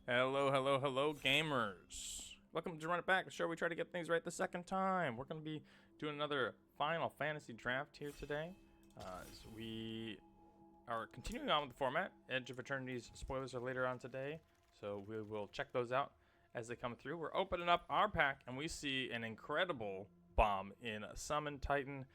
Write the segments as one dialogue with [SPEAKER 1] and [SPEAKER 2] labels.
[SPEAKER 1] Hello, hello, hello, gamers. Welcome to Run It Back, the show where we try to get things right the second time. We're going to be doing another Final Fantasy draft here today. As we are continuing on with the format. Edge of Eternity's spoilers are later on today, so we will check those out as they come through. We're opening up our pack, and we see an incredible bomb in a Summon Titan.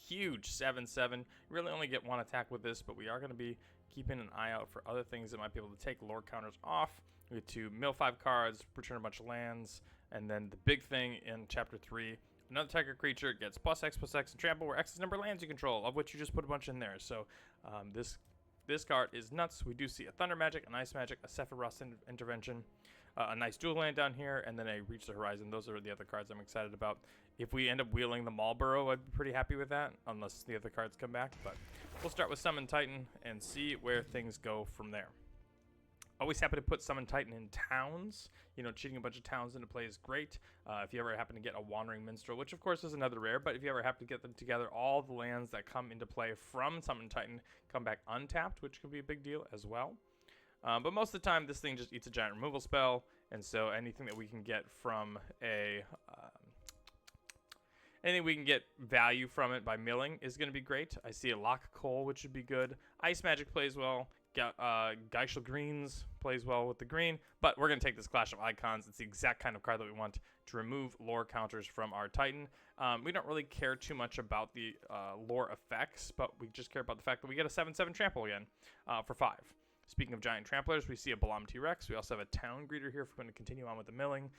[SPEAKER 1] Huge 7/7. Really only get one attack with this, but we are going to be keeping an eye out for other things that might be able to take lore counters off. We get to mill 5 cards, return a bunch of lands, and then the big thing in Chapter 3, another tiger creature gets +X and trample, where X is the number of lands you control, of which you just put a bunch in there. So this card is nuts. We do see a Thunder Magic, an Ice Magic, a Sephiroth Intervention, a nice dual land down here, and then a Reach the Horizon. Those are the other cards I'm excited about. If we end up wheeling the Marlboro, I'd be pretty happy with that, unless the other cards come back. But we'll start with Summon Titan and see where things go from there. Always happy to put Summon Titan in towns. You know, cheating a bunch of towns into play is great. If you ever happen to get a Wandering Minstrel, which of course is another rare, but if you ever happen to get them together, all the lands that come into play from Summon Titan come back untapped, which can be a big deal as well. But most of the time, this thing just eats a giant removal spell, and so anything that we can get from anything we can get value from it by milling is going to be great. I see a Lock Coal, which would be good. Ice Magic plays well. Geishel Greens plays well with the green, but we're going to take this Clash of Icons. It's the exact kind of card that we want to remove lore counters from our Titan. We don't really care too much about the lore effects, but we just care about the fact that we get a 7/7 trample again for 5. Speaking of giant tramplers, we see a Balam T-Rex. We also have a Town Greeter here if we're going to continue on with the milling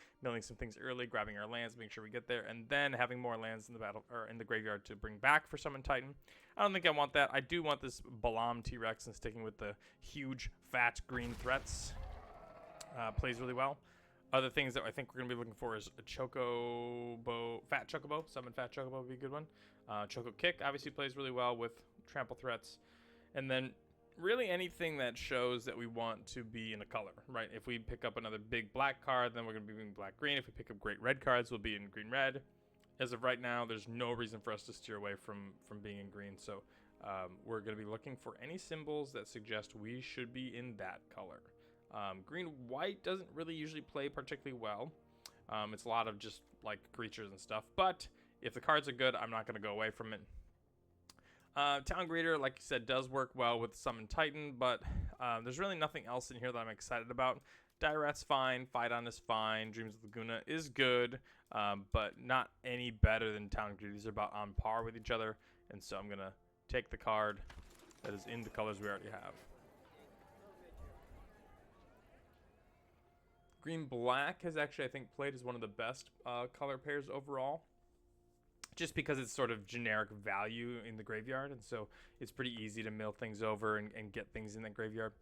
[SPEAKER 1] some things early, grabbing our lands, making sure we get there, and then having more lands in the battle or in the graveyard to bring back for Summon Titan. I don't think I want that. I do want this Balam T-Rex, and sticking with the huge, fat green threats plays really well. Other things that I think we're going to be looking for is a Chocobo, Fat Chocobo. Summon Fat Chocobo would be a good one. Choco Kick obviously plays really well with trample threats. And then really anything that shows that we want to be in a color, right? If we pick up another big black card, then we're going to be in black-green. If we pick up great red cards, we'll be in green-red. As of right now, there's no reason for us to steer away from being in green. So we're going to be looking for any symbols that suggest we should be in that color. Green-white doesn't really usually play particularly well. It's a lot of just like creatures and stuff. But if the cards are good, I'm not going to go away from it. Town Greeter, like you said, does work well with Summon Titan, but there's really nothing else in here that I'm excited about. Dairat's fine, Phyton is fine, Dreams of Laguna is good, but not any better than Town Greeter. These are about on par with each other, and so I'm going to take the card that is in the colors we already have. Green-Black has actually, I think, played as one of the best color pairs overall, just because it's sort of generic value in the graveyard, and so it's pretty easy to mill things over and get things in that graveyard.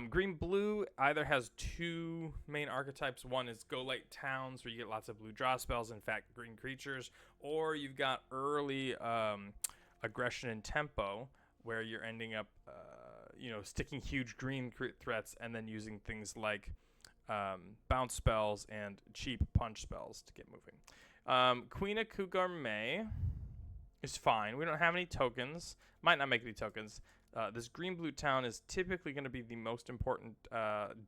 [SPEAKER 1] Green-blue either has two main archetypes. One is Go Light Towns, where you get lots of blue draw spells, in fact, green creatures, or you've got early aggression and tempo, where you're ending up, sticking huge green threats and then using things like bounce spells and cheap punch spells to get moving. Queen of Kugarme is fine. We don't have any tokens. Might not make any tokens. This green-blue town is typically going to be the most important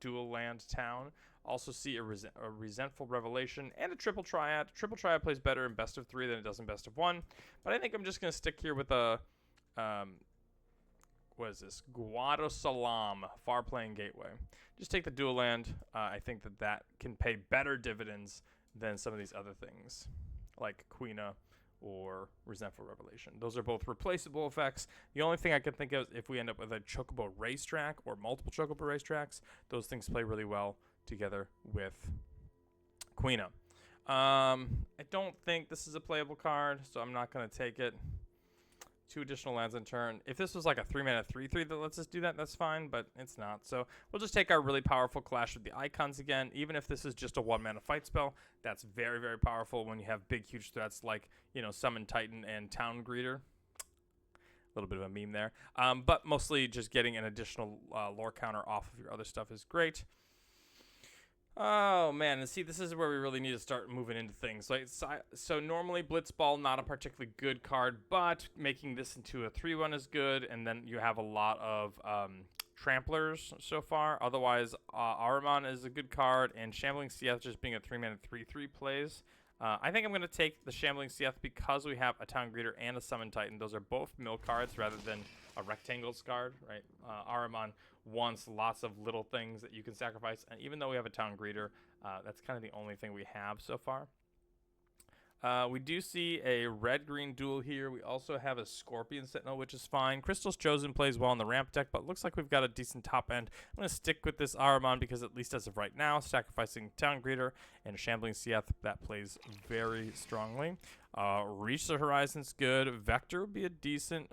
[SPEAKER 1] dual land town. Also see a Resentful Revelation and a Triple Triad. Triple Triad plays better in best of 3 than it does in best of 1. But I think I'm just going to stick here with a... what is this? Guadosalam, Far Playing Gateway. Just take the dual land. I think that can pay better dividends than some of these other things, like Quina or Resentful Revelation. Those are both replaceable effects. The only thing I can think of is if we end up with a Chocobo Racetrack or multiple Chocobo Racetracks, those things play really well together with Quina. I don't think this is a playable card, so I'm not going to take it. 2 additional lands in turn. If this was like a 3-mana 3/3 that lets us do that, that's fine, but it's not. So we'll just take our really powerful Clash with the Icons again. Even if this is just a 1-mana fight spell, that's very, very powerful when you have big, huge threats like, Summon Titan and Town Greeter. A little bit of a meme there. But mostly just getting an additional lore counter off of your other stuff is great. Oh, man. And see, this is where we really need to start moving into things. So normally Blitzball, not a particularly good card, but making this into a 3/1 is good. And then you have a lot of Tramplers so far. Otherwise, Ahriman is a good card, and Shambling Seath just being a 3-mana 3/3 plays. I think I'm going to take the Shambling Seath because we have a Town Greeter and a Summon Titan. Those are both mill cards rather than a rectangle card, right? Ahriman wants lots of little things that you can sacrifice, and even though we have a Town Greeter, that's kind of the only thing we have so far. We do see a red-green duel here. We also have a Scorpion Sentinel, which is fine. Crystal's Chosen plays well in the ramp deck, but looks like we've got a decent top end. I'm going to stick with this Ahriman because at least as of right now, sacrificing Town Greeter and Shambling Seath, that plays very strongly. Reach the Horizon's good. Vector would be a decent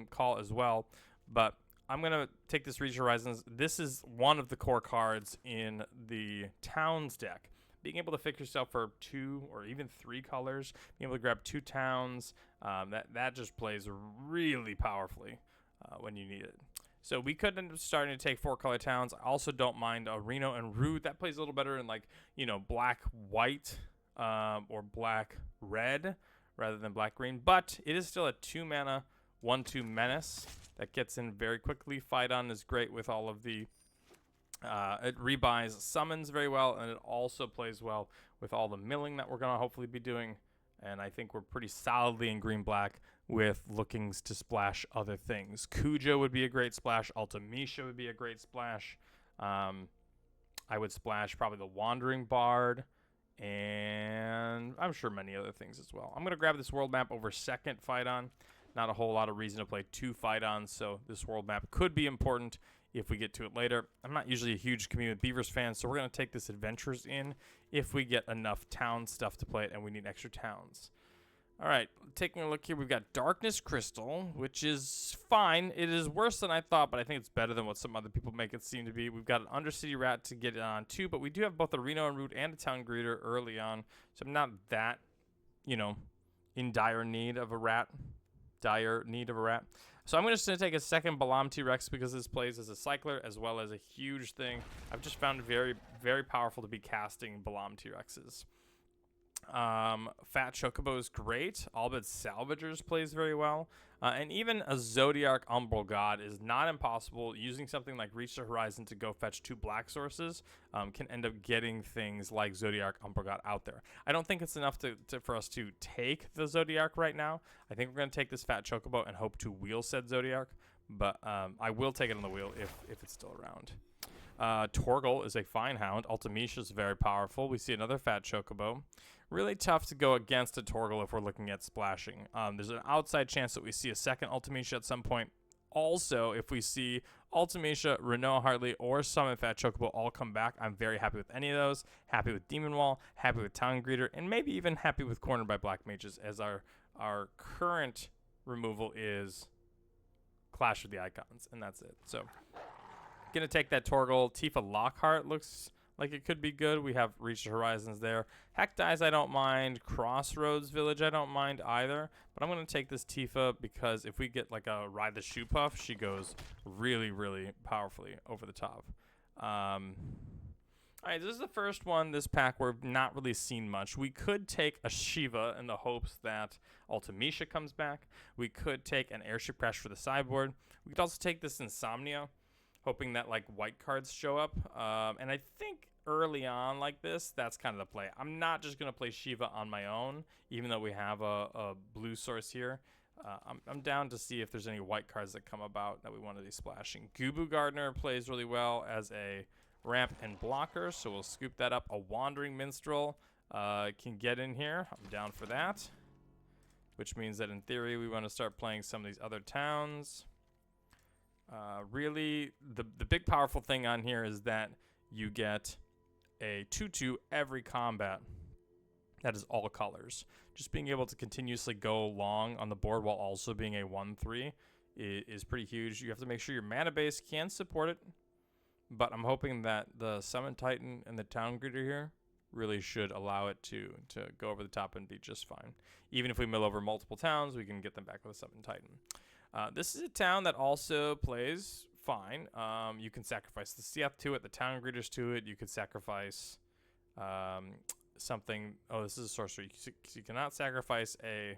[SPEAKER 1] call as well, but I'm going to take this Reach Horizons. This is one of the core cards in the Towns deck. Being able to fix yourself for 2 or even 3 colors, being able to grab 2 towns, that just plays really powerfully when you need it. So we could end up starting to take 4-color towns. I also don't mind Reno and Rude. That plays a little better in, like, you know, black-white or black-red rather than black-green. But it is still a 2-mana 1/2 menace that gets in very quickly. Phyton is great with all of the it rebuys summons very well, and it also plays well with all the milling that we're going to hopefully be doing. And I think we're pretty solidly in green-black with lookings to splash other things. Cujo would be a great splash. Ultimecia would be a great splash. I would splash probably the Wandering Bard, and I'm sure many other things as well. I'm going to grab this world map over second Phyton. Not a whole lot of reason to play 2 Phytons, so this world map could be important if we get to it later. I'm not usually a huge Community with Beavers fan, so we're going to take this Adventures in if we get enough town stuff to play it and we need extra towns. All right, taking a look here, we've got Darkness Crystal, which is fine. It is worse than I thought, but I think it's better than what some other people make it seem to be. We've got an Undercity Rat to get it on too, but we do have both a Reno and Root and a Town Greeter early on, so I'm not that, you know, in dire need of a rat. So I'm just going to take a second Balam T-Rex because this plays as a cycler as well as a huge thing. I've just found it very, very powerful to be casting Balam T-Rexes. Fat Chocobo is great. All but Salvagers plays very well. And even a Zodiac Umbral God is not impossible. Using something like Reach the Horizon to go fetch 2 black sources can end up getting things like Zodiac Umbral God out there. I don't think it's enough for us to take the Zodiac right now. I think we're going to take this Fat Chocobo and hope to wheel said Zodiac. But I will take it on the wheel if it's still around. Torgal is a fine hound. Ultimecia is very powerful. We see another Fat Chocobo. Really tough to go against a Torgal if we're looking at splashing. There's an outside chance that we see a second Ultimecia at some point. Also, if we see Ultimecia, Renault Hartley, or Summon Fat Chocobo all come back, I'm very happy with any of those. Happy with Demon Wall, happy with Town Greeter, and maybe even happy with Cornered by Black Mages, as our current removal is Clash of the Icons, and that's it. So, gonna take that Torgal. Tifa Lockhart looks like it could be good. We have Reach the Horizons there. Hektize I don't mind. Crossroads Village I don't mind either. But I'm going to take this Tifa because if we get like a Ride the Shoe Puff, she goes really, really powerfully over the top. All right, this is the first one, this pack, where we've not really seen much. We could take a Shiva in the hopes that Ultimecia comes back. We could take an Airship Crash for the sideboard. We could also take this Insomnia, hoping that like white cards show up. And I think early on like this, that's kind of the play. I'm not just going to play Shiva on my own, even though we have a blue source here. I'm down to see if there's any white cards that come about that we want to be splashing. Gubu Gardener plays really well as a ramp and blocker, so we'll scoop that up. A Wandering Minstrel can get in here. I'm down for that, which means that in theory we want to start playing some of these other towns. Really, the big powerful thing on here is that you get a 2/2 every combat. That is all colors. Just being able to continuously go long on the board while also being a 1/3 is pretty huge. You have to make sure your mana base can support it, but I'm hoping that the Summon Titan and the Town Greeter here really should allow it to go over the top and be just fine. Even if we mill over multiple towns, we can get them back with a Summon Titan. This is a town that also plays fine. You can sacrifice the Seath to it, the Town Greeters to it. You could sacrifice something. Oh, this is a sorcery. You cannot sacrifice a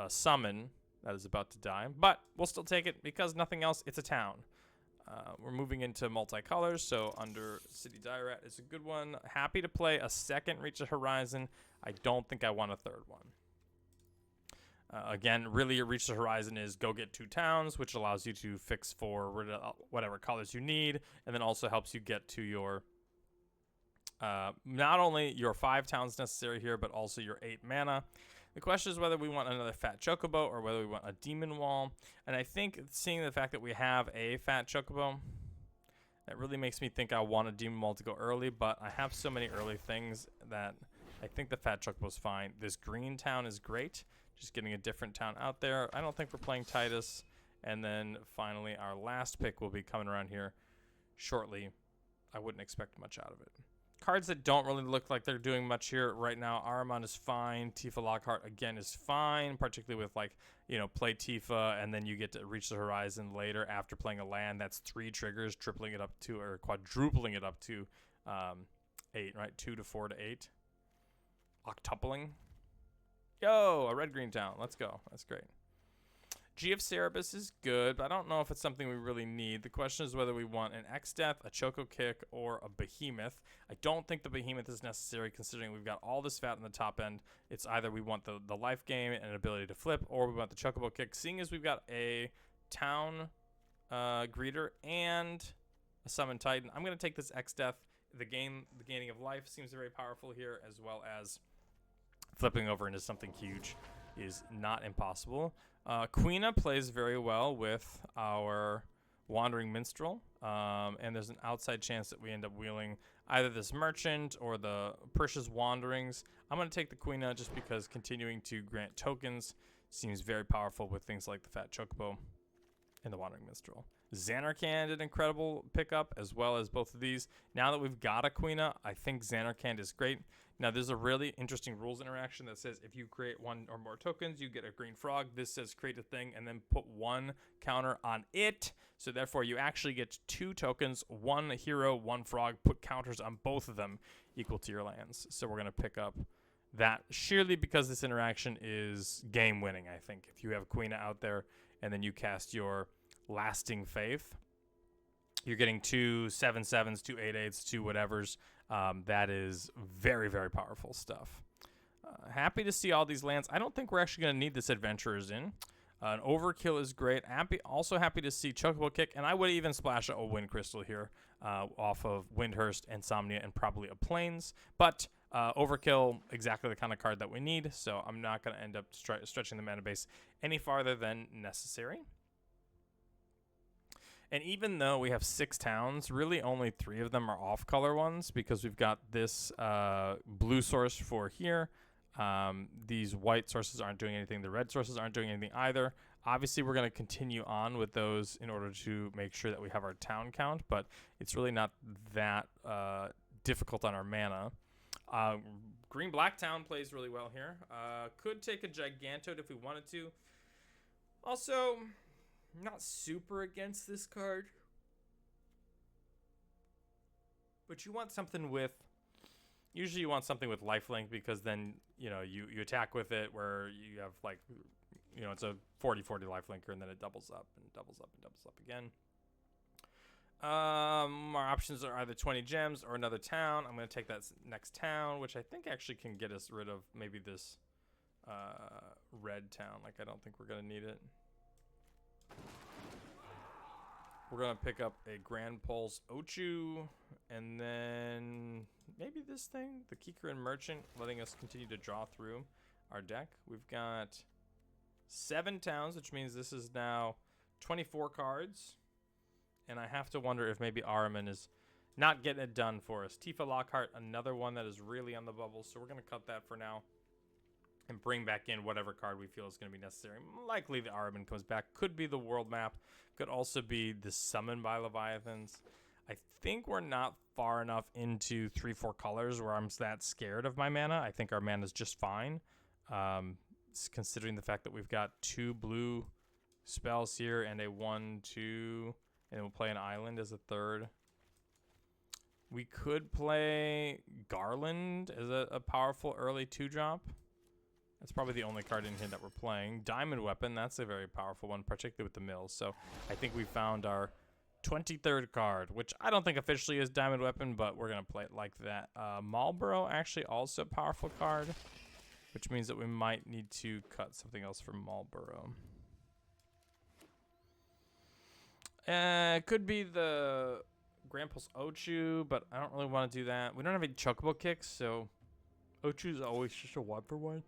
[SPEAKER 1] summon that is about to die. But we'll still take it because nothing else. It's a town. We're moving into multicolors, so under City Dairet is a good one. Happy to play a second Reach the Horizon. I don't think I want a third one. Again, really, your Reach the Horizon is go get 2 towns, which allows you to fix for whatever colors you need, and then also helps you get to your not only your 5 towns necessary here, but also your 8 mana. The question is whether we want another Fat Chocobo or whether we want a Demon Wall. And I think seeing the fact that we have a Fat Chocobo, that really makes me think I want a Demon Wall to go early, but I have so many early things that I think the Fat Chocobo's fine. This green town is great. Just getting a different town out there. I don't think we're playing Tidus. And then finally, our last pick will be coming around here shortly. I wouldn't expect much out of it. Cards that don't really look like they're doing much here right now. Ahriman is fine. Tifa Lockhart, again, is fine, particularly with, like, you know, play Tifa, and then you get to Reach the Horizon later after playing a land. That's 3 triggers, tripling it up to, or quadrupling it up to 8, right? 2 to 4 to 8. Octupling. Yo, a red-green town. Let's go. That's great. GF Cerebus is good, but I don't know if it's something we really need. The question is whether we want an X-Death, a Choco Kick, or a Behemoth. I don't think the Behemoth is necessary considering we've got all this fat in the top end. It's either we want the life gain and an ability to flip, or we want the Chocobo Kick. Seeing as we've got a Town Greeter and a Summon Titan, I'm going to take this X-Death. The gaining of life seems very powerful here, as well as flipping over into something huge is not impossible. Quina plays very well with our Wandering Minstrel, and there's an outside chance that we end up wheeling either this Merchant or the Persia's Wanderings. I'm going to take the Quina just because continuing to grant tokens seems very powerful with things like the Fat Chocobo and the Wandering Minstrel. Xanarkand, an incredible pickup, as well as both of these. Now that we've got a Quina, I think Xanarkand is great. Now, there's a really interesting rules interaction that says if you create 1 or more tokens, you get a green frog. This says create a thing and then put 1 counter on it. So therefore, you actually get 2 tokens, 1 hero, 1 frog, put counters on both of them equal to your lands. So we're going to pick up that sheerly because this interaction is game winning, I think. If you have Quina out there and then you cast your Lasting Faith, you're getting 2 7/7s, 2 8/8s, 2 whatevers. That is very, very powerful stuff. Happy to see all these lands. I don't think we're actually going to need this Adventurers in. An Overkill is great. Also happy to see Chocobo Kick, and I would even splash a Wind Crystal here off of Windhurst, Insomnia, and probably a Plains. But Overkill, exactly the kind of card that we need, so I'm not going to end up stretching the mana base any farther than necessary. And even though we have 6 towns, really only 3 of them are off-color ones because we've got this blue source for here. These white sources aren't doing anything. The red sources aren't doing anything either. Obviously, we're going to continue on with those in order to make sure that we have our town count, but it's really not that difficult on our mana. Green-black town plays really well here. Could take a Gigantode if we wanted to. Also, not super against this card, but you want something with, usually you want something with lifelink because then, you know, you attack with it where you have, like, you know, it's a 40/40 lifelinker and then it doubles up and doubles up and doubles up again. Our options are either 20 gems or another town. I'm going to take that next town, which I think actually can get us rid of maybe this red town. Like, I don't think we're going to need it. We're going to pick up a Grand Pulse Ochu, and then maybe this thing, the Kikrin Merchant, letting us continue to draw through our deck. We've got 7 towns, which means this is now 24 cards, and I have to wonder if maybe Ahriman is not getting it done for us. Tifa Lockhart, another one that is really on the bubble, so we're going to cut that for now and bring back in whatever card we feel is going to be necessary. Likely the Ahriman comes back. Could be the world map. Could also be the summon by Leviathans. I think we're not far enough into 3-4 colors where I'm that scared of my mana. I think our mana is just fine. Considering the fact that we've got 2 blue spells here and a 1/2, and we'll play an island as a third. We could play Garland as a powerful early 2-drop. That's probably the only card in here that we're playing. Diamond Weapon, that's a very powerful one, particularly with the mills. So I think we found our 23rd card, which I don't think officially is Diamond Weapon, but we're going to play it like that. Marlboro, actually also a powerful card, which means that we might need to cut something else from Marlboro. Could be the Grand Pulse Ochu, but I don't really want to do that. We don't have any Chocobo kicks, so Ochu's always just a 1-for-1.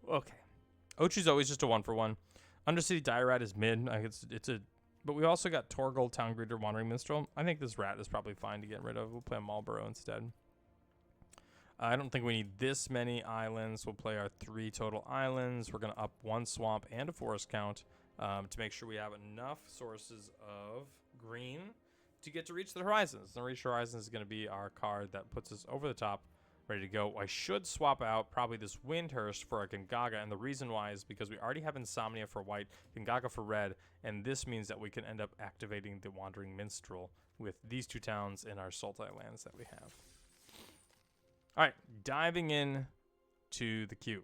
[SPEAKER 1] Okay. Ochu's always just a 1-for-1. Undercity Dire-Rat is mid. It's a, but we also got Torgal, Town Greeter, Wandering Minstrel. I think this rat is probably fine to get rid of. We'll play a Marlboro instead. I don't think we need this many islands. We'll play our 3 total islands. We're going to up 1 swamp and a forest count to make sure we have enough sources of green to get to Reach the Horizons. And Reach the Horizons is going to be our card that puts us over the top, ready to go. I should swap out probably this Windhurst for a Gongaga, and the reason why is because we already have Insomnia for white, Gongaga for red, and this means that we can end up activating the Wandering Minstrel with these 2 towns in our Sultai lands that we have. All right, diving in to the queue.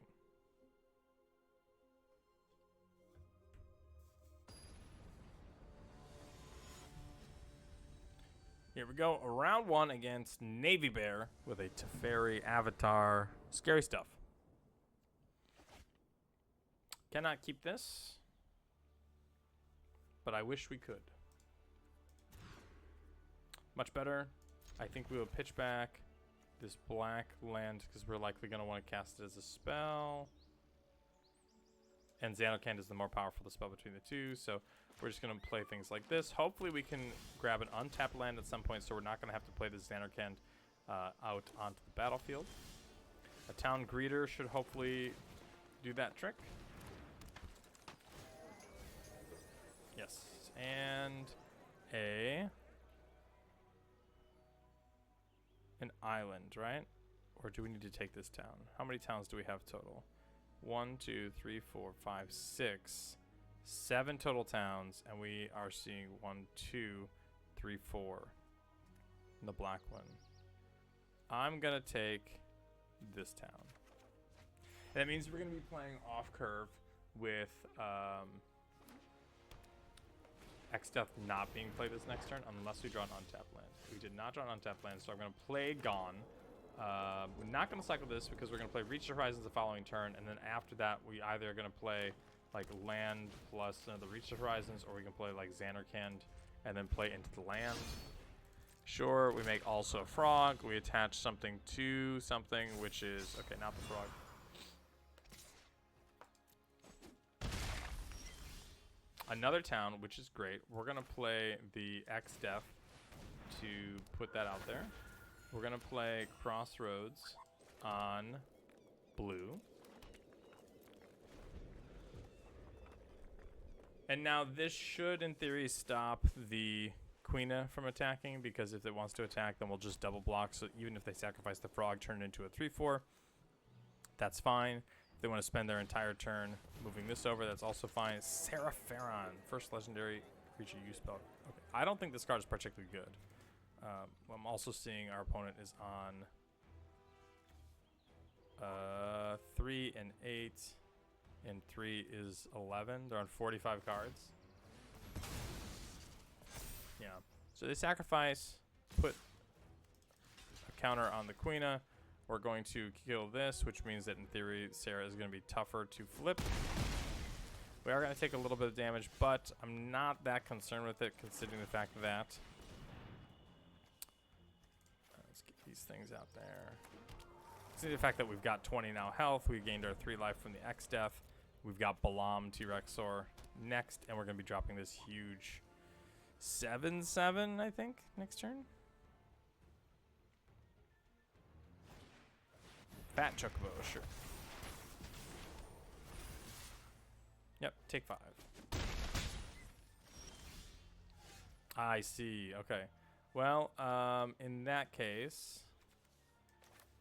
[SPEAKER 1] Here we go, round 1 against Navy Bear with a Teferi Avatar. Scary stuff. Cannot keep this, but I wish we could. Much better. I think we will pitch back this black land because we're likely going to want to cast it as a spell. And Xanarkand is the more powerful spell between the two, so we're just going to play things like this. Hopefully we can grab an untapped land at some point, so we're not going to have to play the Xanarkand out onto the battlefield. A Town Greeter should hopefully do that trick. Yes, and an island, right? Or do we need to take this town? How many towns do we have total? 1, 2, 3, 4, 5, 6, 7 total towns, and we are seeing 1, 2, 3, 4 in the black one. I'm gonna take this town. And that means we're gonna be playing off curve with X-Death not being played this next turn unless we draw an untapped land. We did not draw an untapped land, so I'm gonna play Gone. We're not going to cycle this because we're going to play Reach the Horizons the following turn, and then after that we either are going to play like land plus the Reach the Horizons, or we can play like Xanarkand and then play into the land. Sure, we make also a frog. We attach something to something, which is, okay, not the frog. Another town, which is great. We're going to play the X-Death to put that out there. We're going to play Crossroads on blue. And now this should, in theory, stop the Quina from attacking, because if it wants to attack, then we'll just double block. So even if they sacrifice the frog, turn it into a 3/4, that's fine. If they want to spend their entire turn moving this over, that's also fine. Serapharon, first legendary creature use spell. Okay, I don't think this card is particularly good. I'm also seeing our opponent is on 3 and 8, and 3 is 11. They're on 45 cards. Yeah. So they sacrifice, put a counter on the Quina. We're going to kill this, which means that in theory Sarah is going to be tougher to flip. We are going to take a little bit of damage, but I'm not that concerned with it, considering the fact that these things out there. See the fact that we've got 20 now health. We gained our 3 life from the X-Death. We've got Balam T-Rexor next, and we're going to be dropping this huge 7/7, I think, next turn. Fat Chocobo, sure. Yep, take 5. I see, okay. Well, in that case,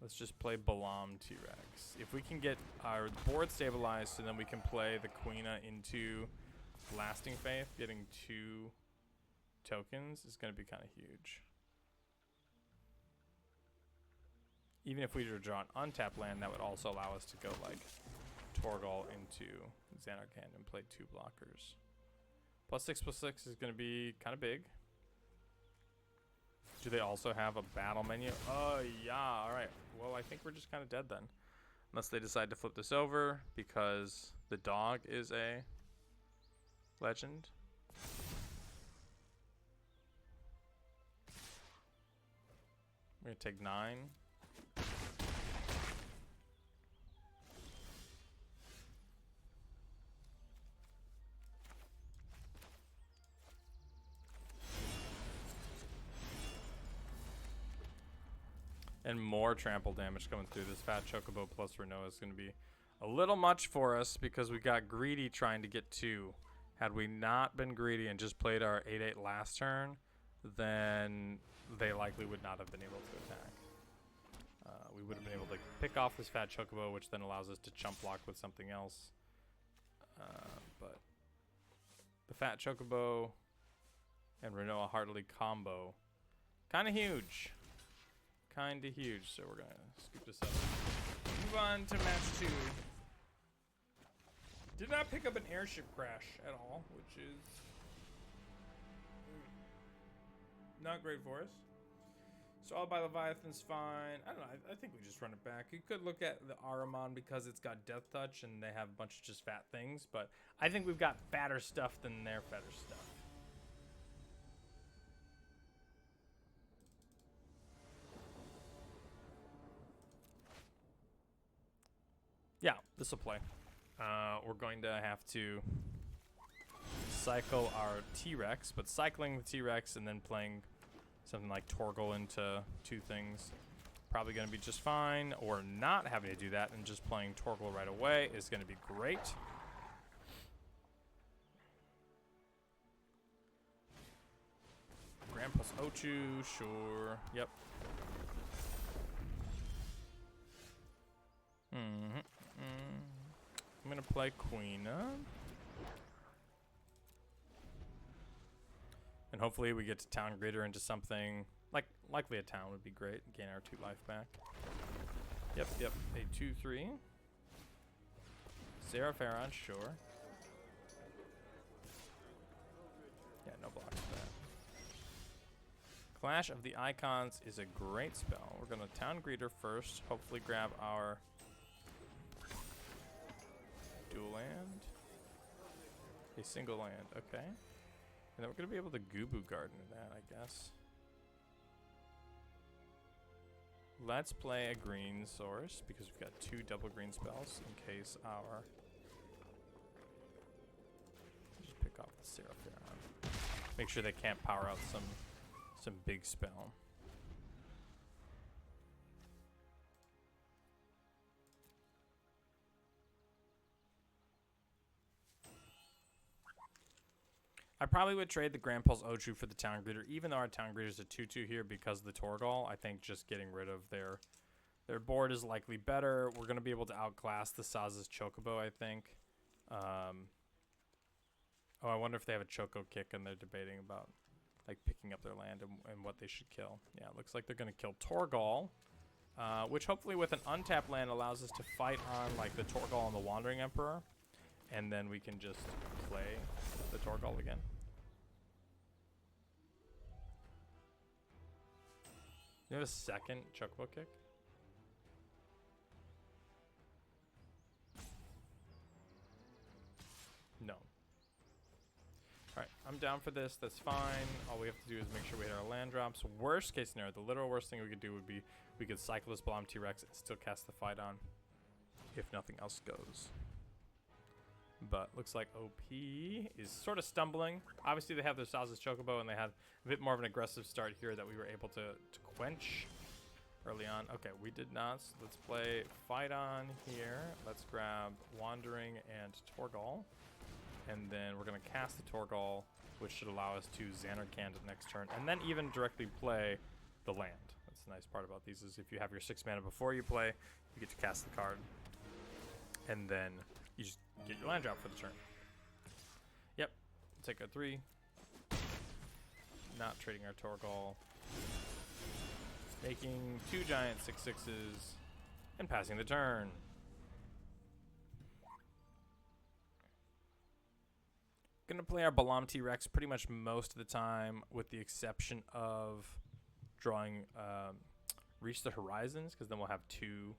[SPEAKER 1] let's just play Balam T-Rex. If we can get our board stabilized, so then we can play the Quina into Lasting Faith, getting 2 tokens is going to be kind of huge. Even if we were to draw an untapped land, that would also allow us to go like Torgal into Xanarkand and play 2 blockers. +6/+6 is going to be kind of big. Do they also have a battle menu? Oh, yeah. All right. Well, I think we're just kind of dead then. Unless they decide to flip this over because the dog is a legend. We're going to take 9. And more trample damage coming through. This Fat Chocobo plus Renoa is going to be a little much for us because we got greedy trying to get 2. Had we not been greedy and just played our 8/8 last turn, then they likely would not have been able to attack. We would have been able to pick off this Fat Chocobo, which then allows us to chump block with something else. But the Fat Chocobo and Renoa Heartily combo, kind of huge. Kinda huge, so we're gonna scoop this up. Move on to match 2. Did not pick up an airship crash at all, which is not great for us. So all by Leviathan's fine. I don't know. I think we just run it back. You could look at the Ahriman because it's got Death Touch and they have a bunch of just fat things, but I think we've got fatter stuff than their fatter stuff. Yeah, this will play. We're going to have to cycle our T-Rex, but cycling the T-Rex and then playing something like Torgal into 2 things, probably going to be just fine, or not having to do that and just playing Torgal right away is going to be great. Grand plus Ochu, sure, yep. I'm gonna play Quina. And hopefully we get to Town Greeter into something likely a town would be great. Gain our 2 life back. Yep. A 2/3. Sarah Farron, sure. Yeah, no blocks for that. Clash of the Icons is a great spell. We're gonna Town Greeter first. Hopefully grab our dual land. A single land, okay. And then we're going to be able to Gubu Garden that, I guess. Let's play a green source because we've got 2 double green spells in case our... Just pick off the Seraphon. Make sure they can't power out some big spell. I probably would trade the Grand Pulse Ochu for the Town Greeter, even though our Town Greeter is a 2/2 here because of the Torgal. I think just getting rid of their board is likely better. We're going to be able to outclass the Saz's Chocobo, I think. Oh, I wonder if they have a Choco Kick and they're debating about like picking up their land and what they should kill. Yeah, it looks like they're going to kill Torgal, which hopefully with an untapped land allows us to fight on like the Torgal and the Wandering Emperor, and then we can just play the Torgal again. You have a second Chocobo Kick? No. Alright, I'm down for this. That's fine. All we have to do is make sure we hit our land drops. Worst case scenario, the literal worst thing we could do would be we could cycle this Blom T-Rex and still cast the fight on if nothing else goes. But looks like OP is sort of stumbling. Obviously, they have their Saz's Chocobo, and they had a bit more of an aggressive start here that we were able to quench early on. Okay, we did not. So let's play Fight On here. Let's grab Wandering and Torgal. And then we're going to cast the Torgal, which should allow us to Xanarkand next turn. And then even directly play the land. That's the nice part about these is if you have your 6 mana before you play, you get to cast the card. And then you just get your land drop for the turn. Yep. Take a 3. Not trading our Torgal. Making 2 giant 6/6s and passing the turn. Gonna play our Balam T-Rex pretty much most of the time, with the exception of drawing Reach the Horizons, because then we'll have 2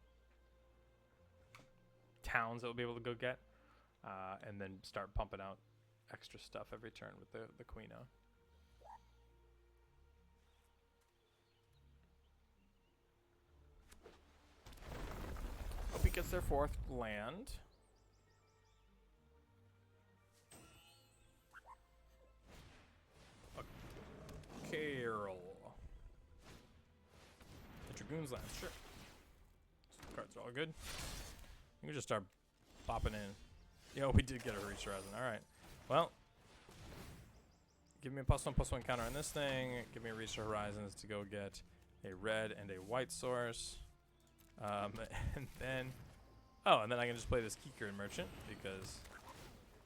[SPEAKER 1] towns that we'll be able to go get, and then start pumping out extra stuff every turn with the Queen-O. Hope he gets their 4th land. Carol. The Dragoon's land, sure. Cards are all good. You can just start popping in. Yo, we did get a Reach Horizon. Alright. Well, give me a +1/+1 counter on this thing. Give me a Reach Horizons to go get a red and a white source. And then... Oh, and then I can just play this Kikrin Merchant because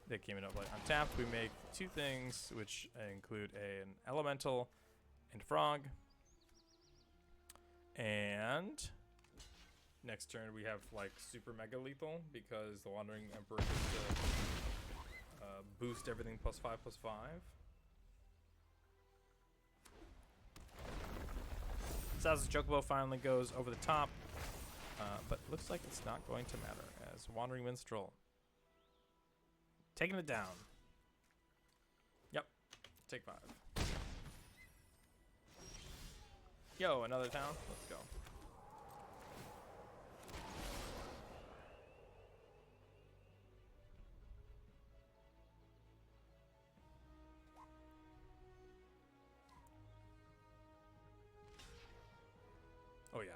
[SPEAKER 1] they came in up like untapped. We make 2 things, which include an Elemental and Frog. And next turn we have like super mega lethal because the Wandering Emperor gets to boost everything +5/+5. Saz's Chocobo finally goes over the top, but looks like it's not going to matter as Wandering Minstrel taking it down. Yep, take 5. Yo, another town. Let's go. Oh yeah.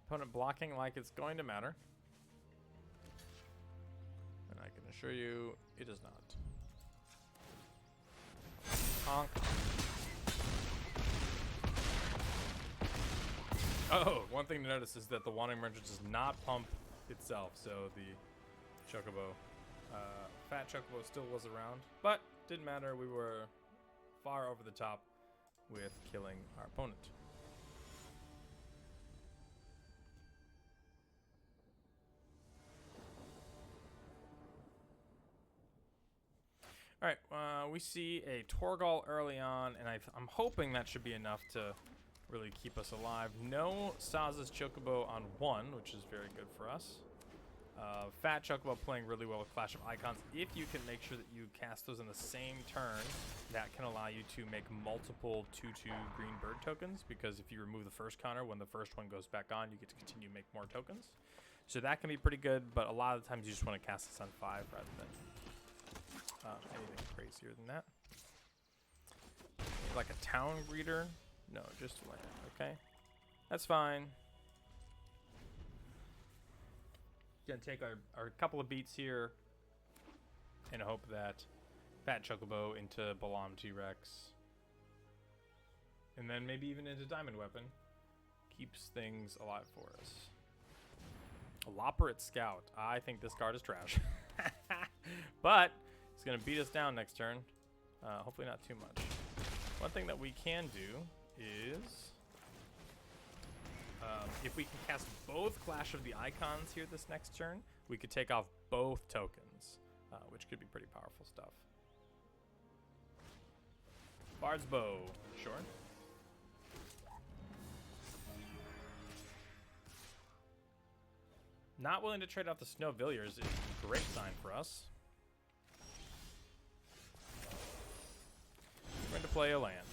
[SPEAKER 1] Opponent blocking like it's going to matter. And I can assure you it is not. Honk. Oh, one thing to notice is that the Wandering Merchant does not pump itself, so the Chocobo, Fat Chocobo still was around, but didn't matter. We were far over the top with killing our opponent. All right, we see a Torgal early on, and I'm hoping that should be enough to really keep us alive. No Saz's Chocobo on 1, which is very good for us. Fat Chocobo playing really well with Clash of Icons. If you can make sure that you cast those in the same turn, that can allow you to make multiple 2/2 green bird tokens, because if you remove the first counter, when the first one goes back on, you get to continue to make more tokens. So that can be pretty good, but a lot of the times you just want to cast this on 5 rather than anything crazier than that. Like a town greeter? No, just land. Okay, that's fine. Gonna take our couple of beats here and hope that Fat Chocobo into Balam T-Rex, and then maybe even into Diamond Weapon, keeps things alive for us. Loporrit Scout. I think this card is trash. But it's going to beat us down next turn. Hopefully not too much. One thing that we can do is... if we can cast both Clash of the Icons here this next turn, we could take off both tokens, which could be pretty powerful stuff. Bard's Bow. Sure. Not willing to trade off the Snow Villiers is a great sign for us. We're going to play a land.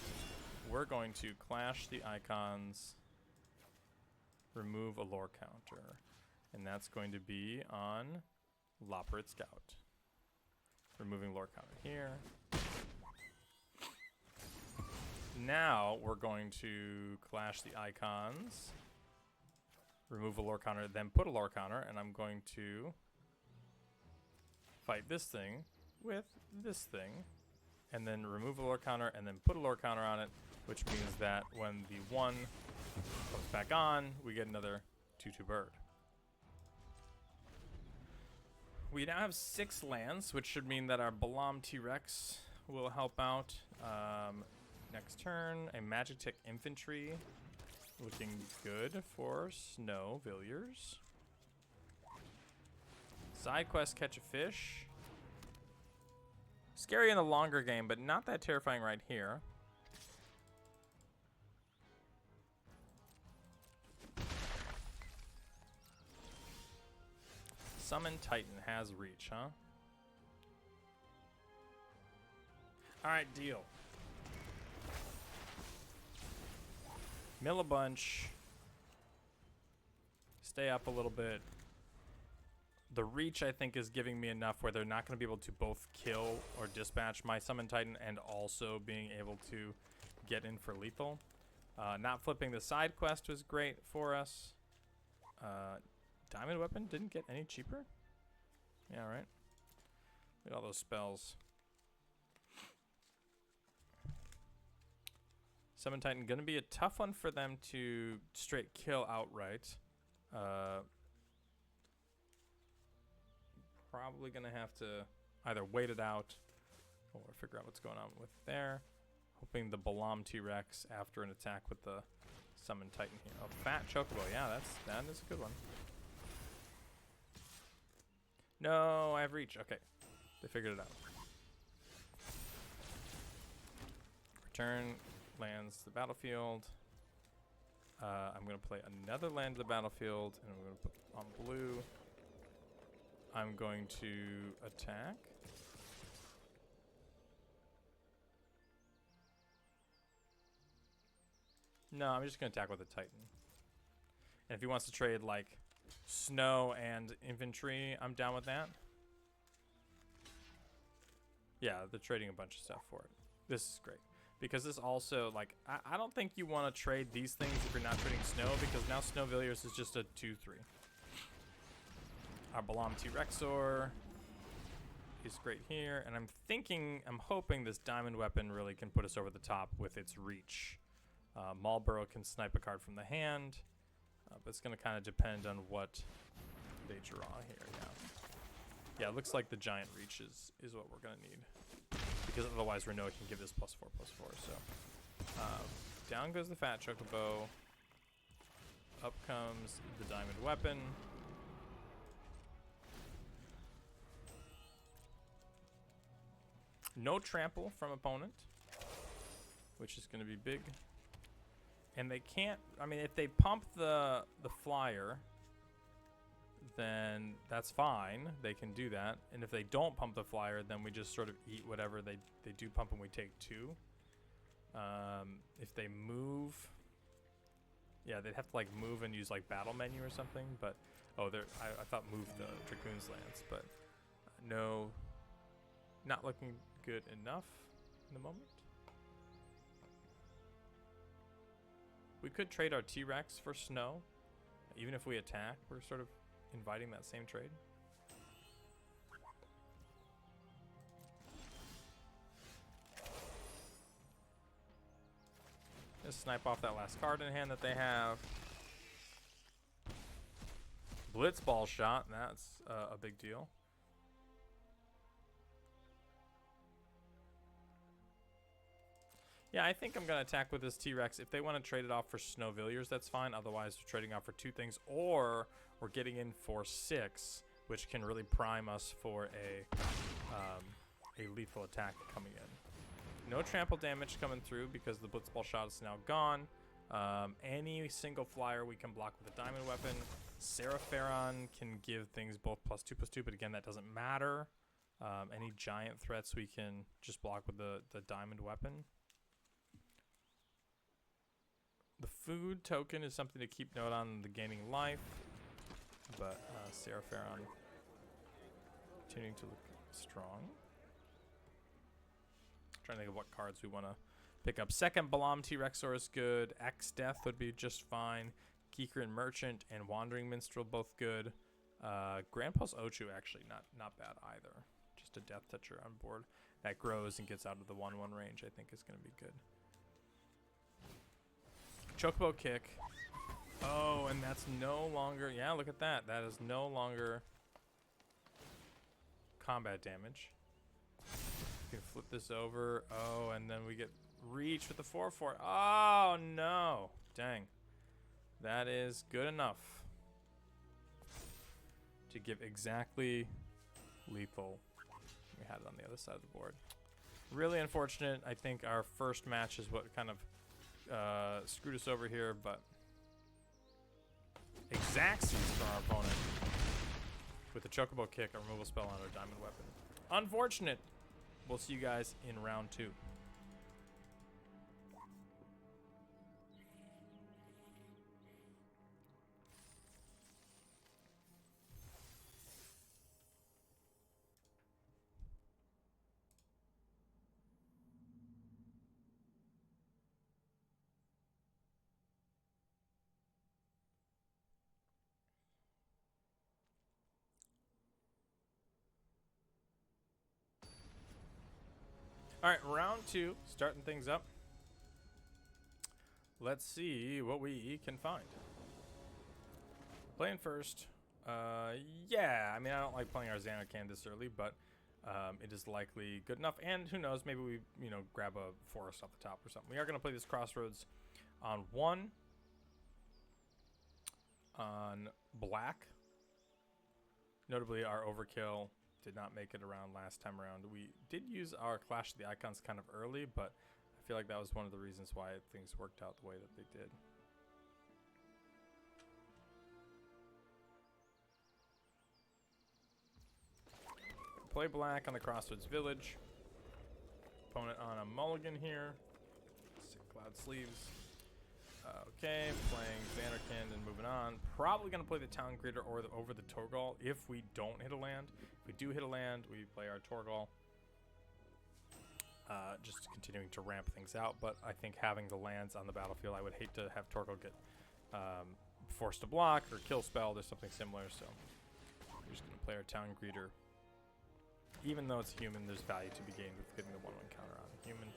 [SPEAKER 1] We're going to Clash the Icons, remove a lore counter, and that's going to be on Loporrit Scout. Removing lore counter here. Now we're going to Clash the Icons, remove a lore counter, then put a lore counter, and I'm going to fight this thing with this thing, and then remove a lore counter, and then put a lore counter on it, which means that when the 1 comes back on, we get another 2/2 bird. We now have 6 lands, which should mean that our Balam T-Rex will help out. Next turn, a Magitek Infantry. Looking good for Snow Villiers. Side quest, catch a fish. Scary in the longer game, but not that terrifying right here. Summon Titan has reach, huh? Alright, deal. Mill a bunch. Stay up a little bit. The reach, I think, is giving me enough where they're not going to be able to both kill or dispatch my Summon Titan and also being able to get in for lethal. Not flipping the side quest was great for us. Diamond Weapon didn't get any cheaper? Yeah, right. Look at all those spells. Summon Titan gonna be a tough one for them to straight kill outright. Probably gonna have to either wait it out or figure out what's going on with there. Hoping the Balam T-Rex after an attack with the Summon Titan here. Oh, Fat Chocobo. Yeah, that is a good one. No, I have reach. Okay, they figured it out. Return lands to the battlefield. I'm going to play another land to the battlefield, and I'm going to put on blue. I'm going to attack. No, I'm just going to attack with a Titan. And if he wants to trade, like, snow and infantry, I'm down with that. Yeah, they're trading a bunch of stuff for it. This is great. Because this also, like, I don't think you want to trade these things if you're not trading snow, because now Snow Villiers is just a 2-3. Our Balam T-Rexor is great here, and I'm hoping this Diamond Weapon really can put us over the top with its reach. Marlborough can snipe a card from the hand, but it's going to kind of depend on what they draw here. Yeah, it looks like the giant reach is what we're going to need. Because otherwise Renault can give this +4/+4. So down goes the Fat Chocobo. Up comes the Diamond Weapon. No trample from opponent, which is going to be big. And they can't, I mean, if they pump the flyer, then that's fine. They can do that. And if they don't pump the flyer, then we just sort of eat whatever they do pump and we take 2. If they move, yeah, they'd have to like move and use like battle menu or something. But, oh, I thought move the Dragoon's Lance, but no, not looking good enough in the moment. We could trade our T-Rex for snow. Even if we attack, we're sort of inviting that same trade. Just snipe off that last card in hand that they have. Blitzball shot, that's a big deal. Yeah, I think I'm going to attack with this T-Rex. If they want to trade it off for Snow Villiers, that's fine. Otherwise, we're trading off for 2 things. Or we're getting in for 6, which can really prime us for a lethal attack coming in. No trample damage coming through because the Blitzball shot is now gone. Any single flyer we can block with a Diamond Weapon. Serapharon can give things both +2/+2, but again, that doesn't matter. Any giant threats we can just block with the Diamond Weapon. The food token is something to keep note on the gaining life, but Serapharon continuing to look strong. Trying to think of what cards we want to pick up. Second Balam T-Rexor is good. X-Death would be just fine. Geeker Merchant and Wandering Minstrel both good. Grandpa's Ochu actually not bad either. Just a Death Toucher on board that grows and gets out of the 1/1 range, I think is going to be good. Chocobo Kick. Oh, and that's no longer... Yeah, look at that. That is no longer combat damage. We can flip this over. Oh, and then we get reach with the 4/4. Oh no! Dang. That is good enough to give exactly lethal. We had it on the other side of the board. Really unfortunate. I think our first match is what kind of screwed us over here, but Xaxes from our opponent with a Chocobo kick, a removal spell on our diamond weapon. Unfortunate. We'll see you guys in round 2. All right, round 2, starting things up. Let's see what we can find. Playing first. Yeah, I mean, I don't like playing our Zanarkand this early, but it is likely good enough. And who knows, maybe we, grab a forest off the top or something. We are going to play this Crossroads on 1. On black. Notably, our overkill did not make it around last time around. We did use our Clash of the Icons kind of early, but I feel like that was one of the reasons why things worked out the way that they did. Play black on the Crossroads Village. Opponent on a mulligan here. Sick Cloud Sleeves. Okay, playing Zanarkand and moving on. Probably going to play the Town Greeter or over the Torgal if we don't hit a land. If we do hit a land, we play our Torgal. Just continuing to ramp things out, but I think having the lands on the battlefield, I would hate to have Torgal get forced to block or kill spelled or something similar, so we're just going to play our Town Greeter. Even though it's human, there's value to be gained with getting the 1/1 counter on a human.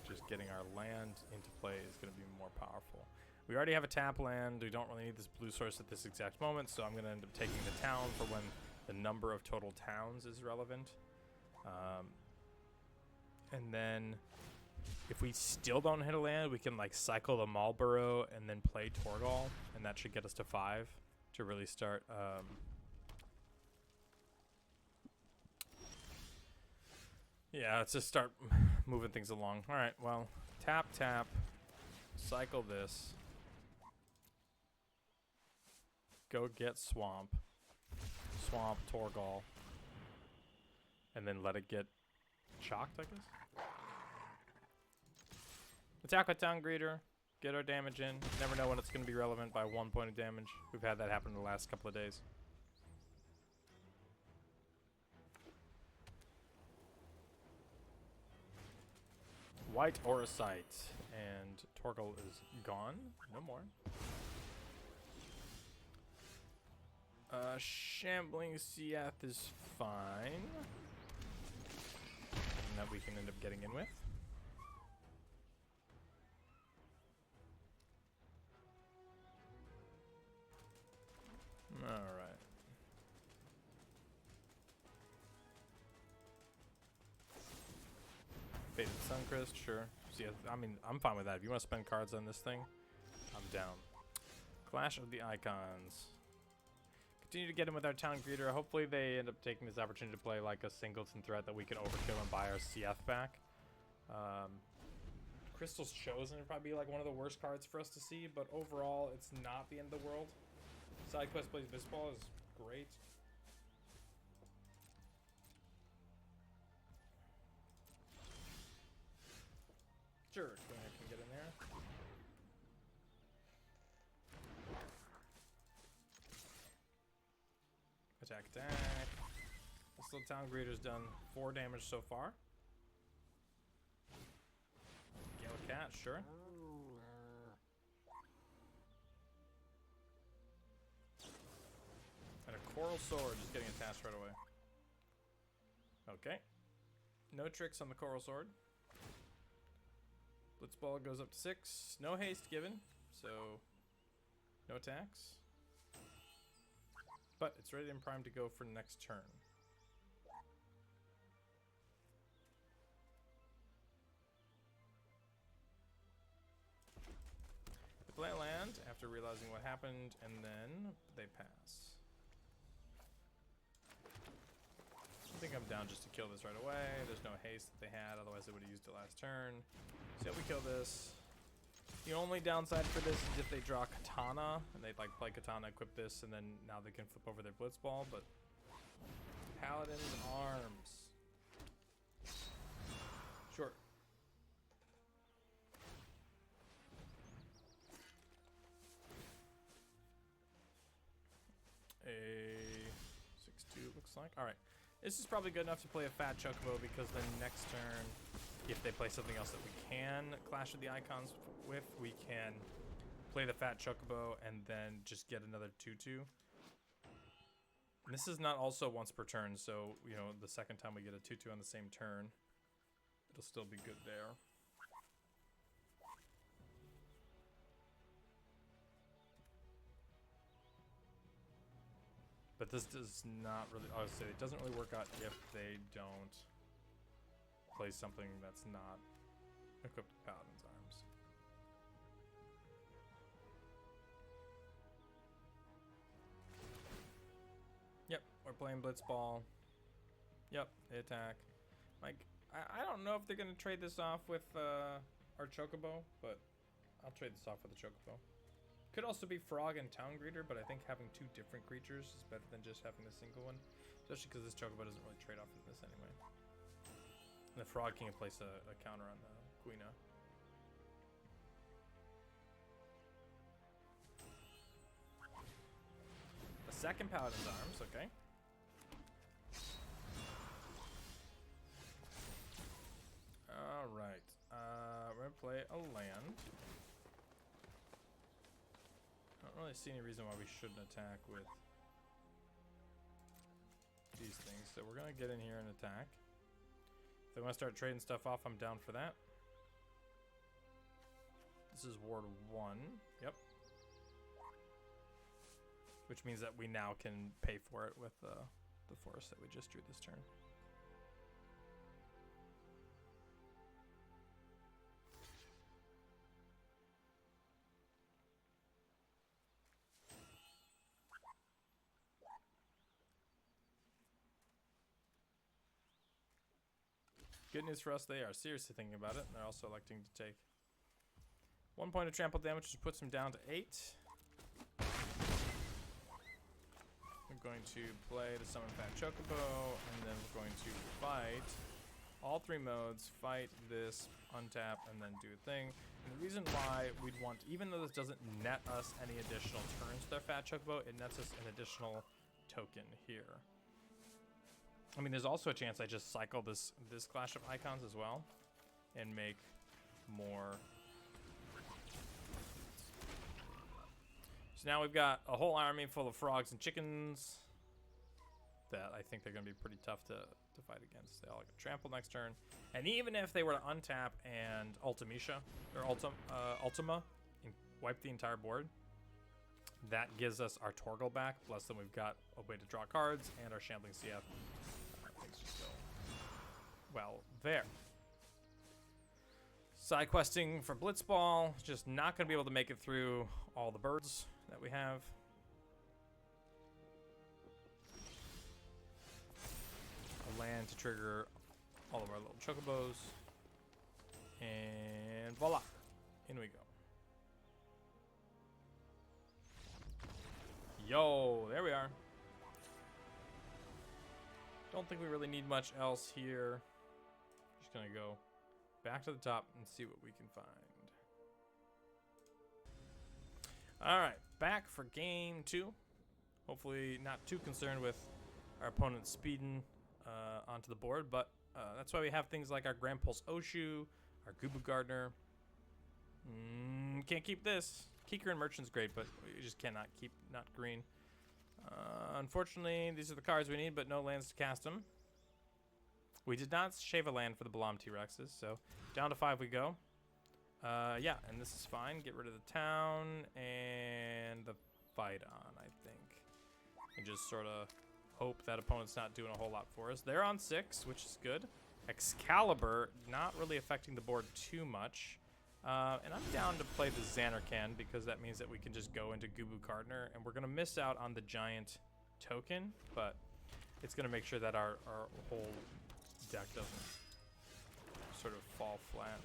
[SPEAKER 1] Just getting our land into play is going to be more powerful. We already have a tap land. We don't really need this blue source at this exact moment, so I'm going to end up taking the town for when the number of total towns is relevant. And then if we still don't hit a land, we can like cycle the Marlborough and then play Torgal, and that should get us to 5 to really start yeah, let's just start moving things along. All right, well, tap, cycle this. Go get Swamp, Torgal, and then let it get shocked, I guess. Attack with Town Greeter, get our damage in. Never know when it's going to be relevant by 1 point of damage. We've had that happen in the last couple of days. White Auracite, and Torgal is gone. No more. Shambling Seath is fine. And that we can end up getting in with. Alright. Faded Suncrist, sure. See, I mean, I'm fine with that. If you want to spend cards on this thing, I'm down. Clash of the Icons. Continue to get in with our Town Greeter. Hopefully they end up taking this opportunity to play like a singleton threat that we can overkill and buy our CF back. Crystal's Chosen would probably be like one of the worst cards for us to see, but overall, it's not the end of the world. Sidequest plays Bisbal is great. Sure, I can get in there. Attack. This little Town Greeter's done 4 damage so far. Gale Cat, sure. And a Coral Sword just getting attached right away. Okay. No tricks on the Coral Sword. Blitzball goes up to 6. No haste given, so no attacks. But it's ready and primed to go for next turn. play land after realizing what happened, and then they pass. I think I'm down just to kill this right away. There's no haste that they had, otherwise they would have used it last turn. So we kill this. The only downside for this is if they draw Katana, and they like play Katana, equip this, and then now they can flip over their Blitzball, but Paladin's Arms. Sure. A 6-2 looks like. Alright. This is probably good enough to play a Fat Chocobo because then next turn, if they play something else that we can clash with the icons with, we can play the Fat Chocobo and then just get another 2-2. And this is not also once per turn, so, you know, the second time we get a 2-2 on the same turn, it'll still be good there. But this does not really, I would say it doesn't really work out if they don't play something that's not equipped with Paladin's Arms. Yep, we're playing Blitzball. Yep, they attack. Like, I don't know if they're going to trade this off with our Chocobo, but I'll trade this off with the Chocobo. Could also be Frog and Town Greeter, but I think having two different creatures is better than just having a single one. Especially because this Chocobo doesn't really trade off of this anyway. And the Frog can place a counter on the Quina. The second Paladin's Arms, okay. Alright. We're gonna play a land. I don't really see any reason why we shouldn't attack with these things. So we're gonna get in here and attack. If they want to start trading stuff off, I'm down for that. This is Ward 1. Yep. Which means that we now can pay for it with the forest that we just drew this turn. Good news for us, they are seriously thinking about it. They're also electing to take 1 point of trample damage, which puts them down to 8. We're going to play the Summon Fat Chocobo, and then we're going to fight all 3 modes, fight this, untap, and then do a thing. And the reason why we'd want, even though this doesn't net us any additional turns with our Fat Chocobo, it nets us an additional token here. I mean, there's also a chance I just cycle this Clash of Icons as well and make more. So now we've got a whole army full of frogs and chickens that I think they're going to be pretty tough to fight against. They all get trampled next turn. And even if they were to untap and Ultimisha, or Ultima, and wipe the entire board, that gives us our Torgal back. Plus then we've got a way to draw cards and our Shambling CF. Things just go well there. Side questing for Blitzball. Just not going to be able to make it through all the birds that we have. A land to trigger all of our little chocobos. And voila. In we go. Yo, there we are. Don't think we really need much else here. Just gonna go back to the top and see what we can find. Alright, back for game 2. Hopefully not too concerned with our opponent speeding onto the board, but that's why we have things like our Grand Pulse Oshu, our Gubu Gardener. Can't keep this. Keeker and Merchant's great, but we just cannot keep not green. Unfortunately, these are the cards we need, but no lands to cast them. We did not shave a land for the Balam T-Rexes, so down to 5 we go. Yeah, and this is fine. Get rid of the town and the fight on, I think. And just sort of hope that opponent's not doing a whole lot for us. They're on 6, which is good. Excalibur, not really affecting the board too much. And I'm down to play the Xanarkand because that means that we can just go into Gubu Gardner, and we're gonna miss out on the giant token, but it's gonna make sure that our whole deck doesn't sort of fall flat.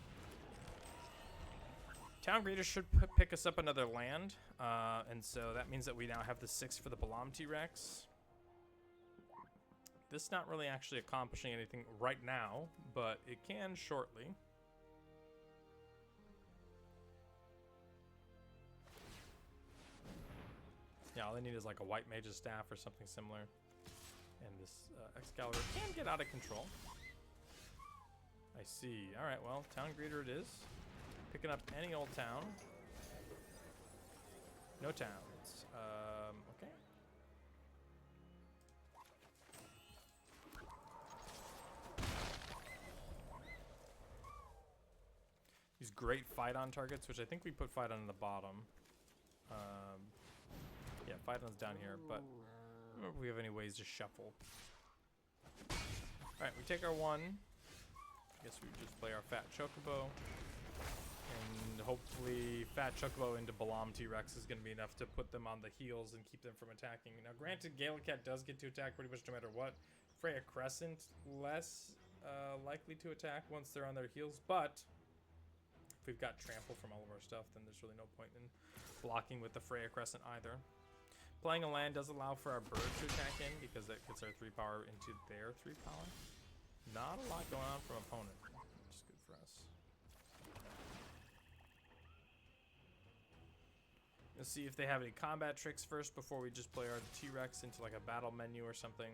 [SPEAKER 1] Town Greeter should pick us up another land, and so that means that we now have the 6 for the Balam T-Rex. This not really actually accomplishing anything right now, but it can shortly. Yeah, all I need is like a white mage's staff or something similar. And this Excalibur can get out of control. I see. All right, well, Town Greeter it is. Picking up any old town. No towns. Okay. These great fight on targets, which I think we put fight on in the bottom. Yeah, fight on's down here, but I don't know if we have any ways to shuffle. Alright, we take our 1. I guess we just play our Fat Chocobo. And hopefully Fat Chocobo into Balam T-Rex is going to be enough to put them on the heels and keep them from attacking. Now granted, Galacat does get to attack pretty much no matter what. Freya Crescent, less likely to attack once they're on their heels, but if we've got trample from all of our stuff, then there's really no point in blocking with the Freya Crescent either. Playing a land does allow for our bird to attack in because that gets our 3 power into their 3 power. Not a lot going on from opponent, which is good for us. Let's see if they have any combat tricks first before we just play our T-Rex into like a battle menu or something.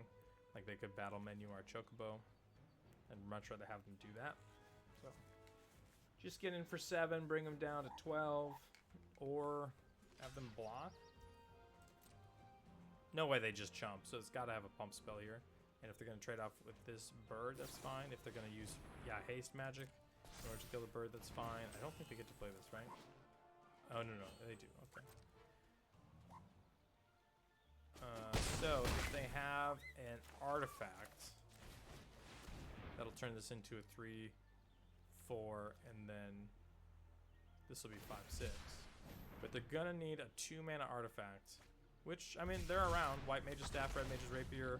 [SPEAKER 1] Like they could battle menu our Chocobo. I'd much rather have them do that. So just get in for 7, bring them down to 12, or have them block. No way they just chump, so it's got to have a pump spell here. And if they're going to trade off with this bird, that's fine. If they're going to use, haste magic in order to kill the bird, that's fine. I don't think they get to play this, right? Oh, no, they do. Okay. So if they have an artifact, that'll turn this into a 3, 4, and then this will be 5, 6. But they're going to need a 2-mana artifact. Which, I mean, they're around. White Mage's Staff, Red Mage's Rapier,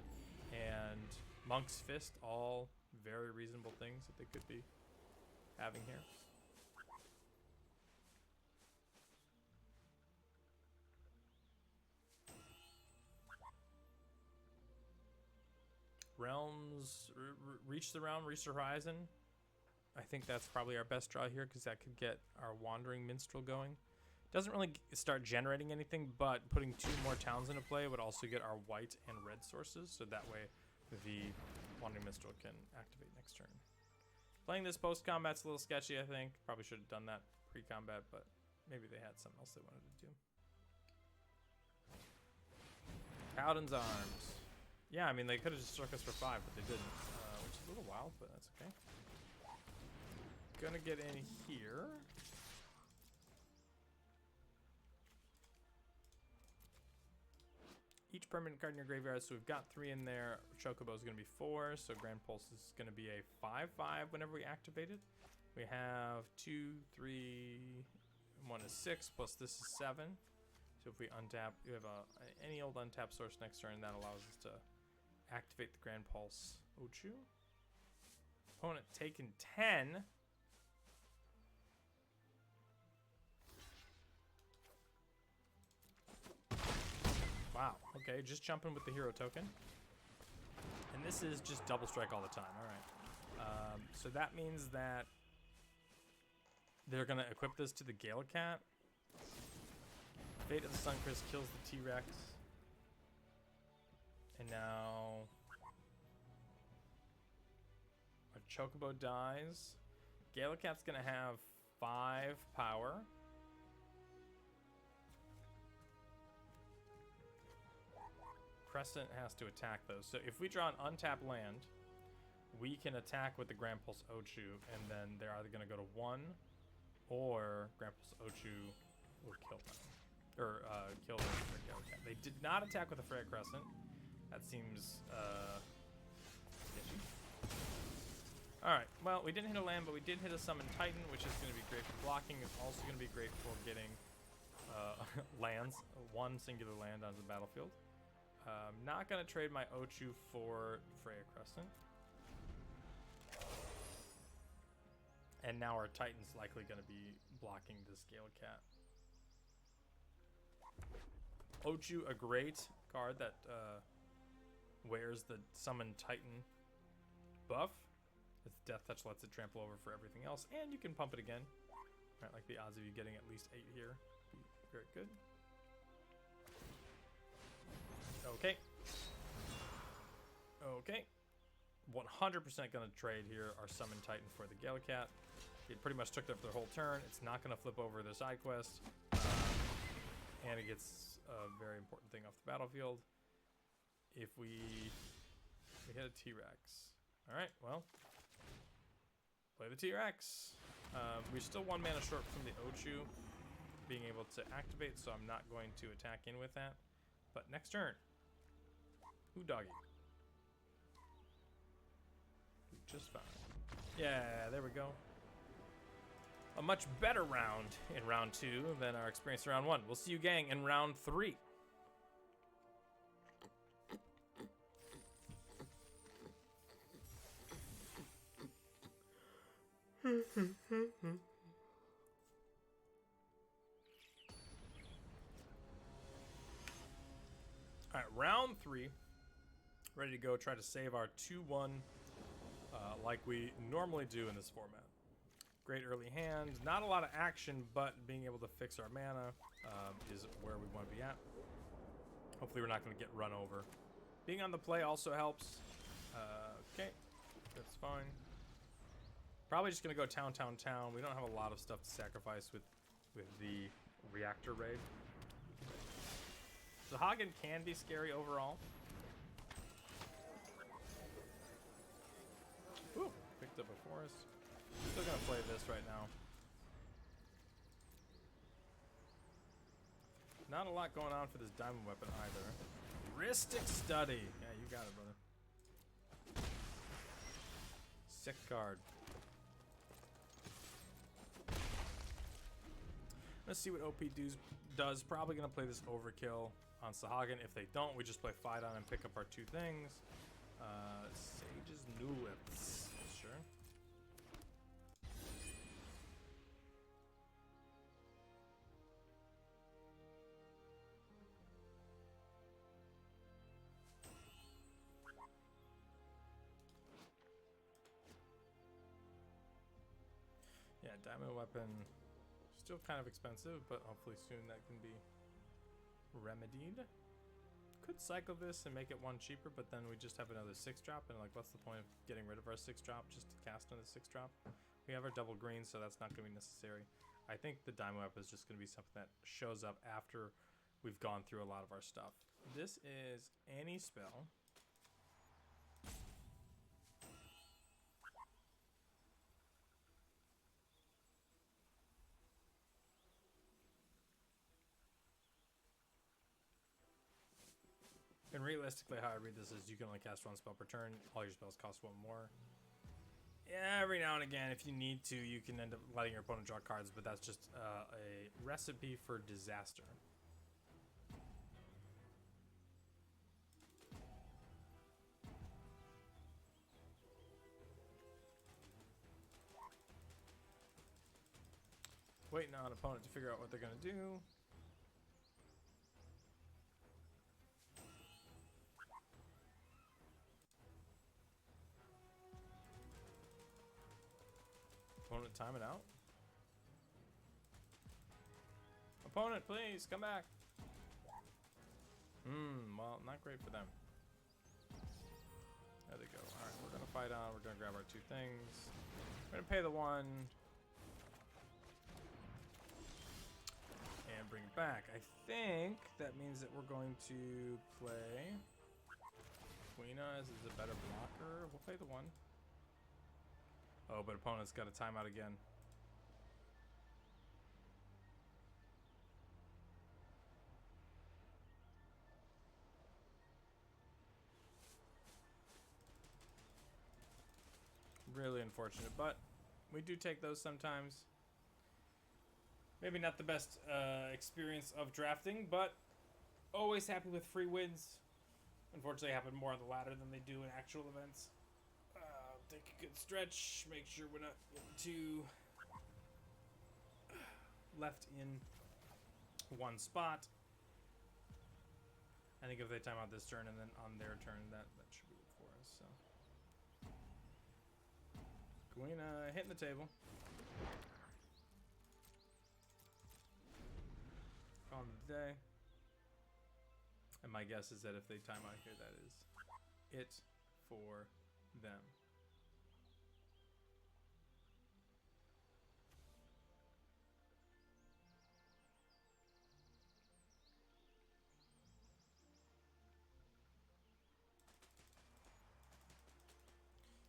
[SPEAKER 1] and Monk's Fist. All very reasonable things that they could be having here. Realms, reach the realm, reach the horizon. I think that's probably our best draw here because that could get our Wandering Minstrel going. Doesn't really start generating anything, but putting 2 more towns into play would also get our white and red sources, so that way the Wandering Minstrel can activate next turn. Playing this post-combat's a little sketchy, I think. Probably should have done that pre-combat, but maybe they had something else they wanted to do. Paladin's Arms. Yeah, I mean, they could have just struck us for 5, but they didn't, which is a little wild, but that's okay. Gonna get in here. Each permanent card in your graveyard, so we've got 3 in there. Chocobo is going to be 4, so Grand Pulse is going to be a 5/5 whenever we activate it. We have 2, 3, 1 is 6, plus this is 7. So if we untap, you have any old untapped source next turn, that allows us to activate the Grand Pulse Ochu. Opponent taken 10. Wow, okay, just jumping with the hero token. And this is just double strike all the time, alright. So that means that they're gonna equip this to the Galacat. Fate of the Suncrist kills the T-Rex. And now our Chocobo dies. Galacat's gonna have 5 power. Crescent has to attack those. So if we draw an untapped land, we can attack with the Grand Pulse Ochu, and then they're either going to go to 1, or Grand Pulse Ochu will kill them. Or kill their Galacat. They did not attack with the Freya Crescent. That seems sketchy. All right. Well, we didn't hit a land, but we did hit a summon Titan, which is going to be great for blocking. It's also going to be great for getting lands, one singular land onto the battlefield. Not going to trade my Ochu for Freya Crescent. And now our Titan's likely going to be blocking the Scale Cat. Ochu, a great card that wears the Summon Titan buff. Its Death Touch lets it trample over for everything else, and you can pump it again. Right, like the odds of you getting at least 8 here. Very good. Okay. Okay. 100% going to trade here our Summon Titan for the Gale Cat. It pretty much took up their whole turn. It's not going to flip over their side quest. And it gets a very important thing off the battlefield. If we hit a T-Rex. Alright, well. Play the T-Rex. We're still 1 mana short from the Ochu being able to activate, so I'm not going to attack in with that. But next turn. Who doggy? Just fine. Yeah, there we go. A much better round in round 2 than our experience in round 1. We'll see you, gang, in round 3. Alright, round 3. Ready to go try to save our 2-1 like we normally do in this format. Great early hand. Not a lot of action, but being able to fix our mana is where we want to be at. Hopefully we're not going to get run over. Being on the play also helps. Okay, that's fine. Probably just going to go town, town, town. We don't have a lot of stuff to sacrifice with the reactor raid. So Hagen can be scary overall. Ooh, picked up a forest. Still gonna play this right now. Not a lot going on for this diamond weapon either. Rhystic Study. Yeah, you got it, brother. Sick card. Let's see what OP does. Probably gonna play this overkill on Sahagin. If they don't, we just play Phyton and pick up our 2 things. Sage's Nuliths. Sure. Yeah, diamond weapon. Still kind of expensive, but hopefully soon that can be remedied. Could cycle this and make it 1 cheaper, but then we just have another 6-drop, and like, what's the point of getting rid of our 6-drop just to cast another 6-drop? We have our double green, so that's not going to be necessary. I think the diamond weapon is just going to be something that shows up after we've gone through a lot of our stuff. This is any spell. And realistically, how I read this is you can only cast 1 spell per turn. All your spells cost 1 more. Yeah, every now and again, if you need to, you can end up letting your opponent draw cards, but that's just a recipe for disaster. Waiting on opponent to figure out what they're going to do. Opponent, time it out. Opponent, please come back. Well, not great for them. There they go. Alright, we're gonna fight on. We're gonna grab our 2 things. We're gonna pay the 1. And bring it back. I think that means that we're going to play Quina as a better blocker. We'll play the 1. Oh, but opponent's got a timeout again. Really unfortunate, but we do take those sometimes. Maybe not the best experience of drafting, but always happy with free wins. Unfortunately, happen more on the ladder than they do in actual events. Take a good stretch. Make sure we're not too left in one spot. I think if they time out this turn and then on their turn, that should be good for us. So, Queen hitting the table. On the day. And my guess is that if they time out here, that is it for them.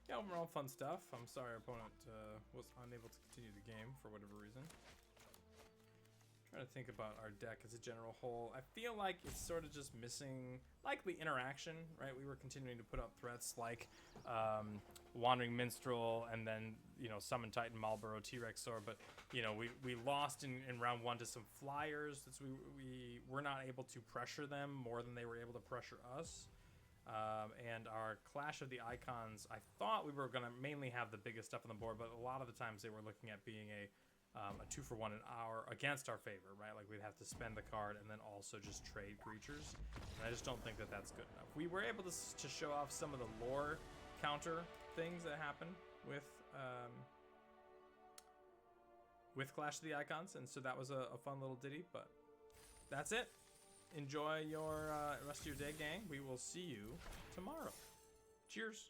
[SPEAKER 1] Yeah, overall fun stuff. I'm sorry our opponent was unable to continue the game for whatever reason. Trying to think about our deck as a general whole. I feel like it's sort of just missing likely interaction, right? We were continuing to put up threats like Wandering Minstrel and then, you know, Summon Titan, Marlboro, T-Rex Sword, but, you know, we lost in round 1 to some flyers. That's we were not able to pressure them more than they were able to pressure us. And our Clash of the Icons, I thought we were going to mainly have the biggest stuff on the board, but a lot of the times they were looking at being a 2-for-1 against our favor, right? Like we'd have to spend the card and then also just trade creatures. And I just don't think that that's good enough. We were able to show off some of the lore counter things that happen with Clash of the Icons, and so that was a fun little ditty. But that's it. Enjoy your rest of your day, gang. We will see you tomorrow. Cheers.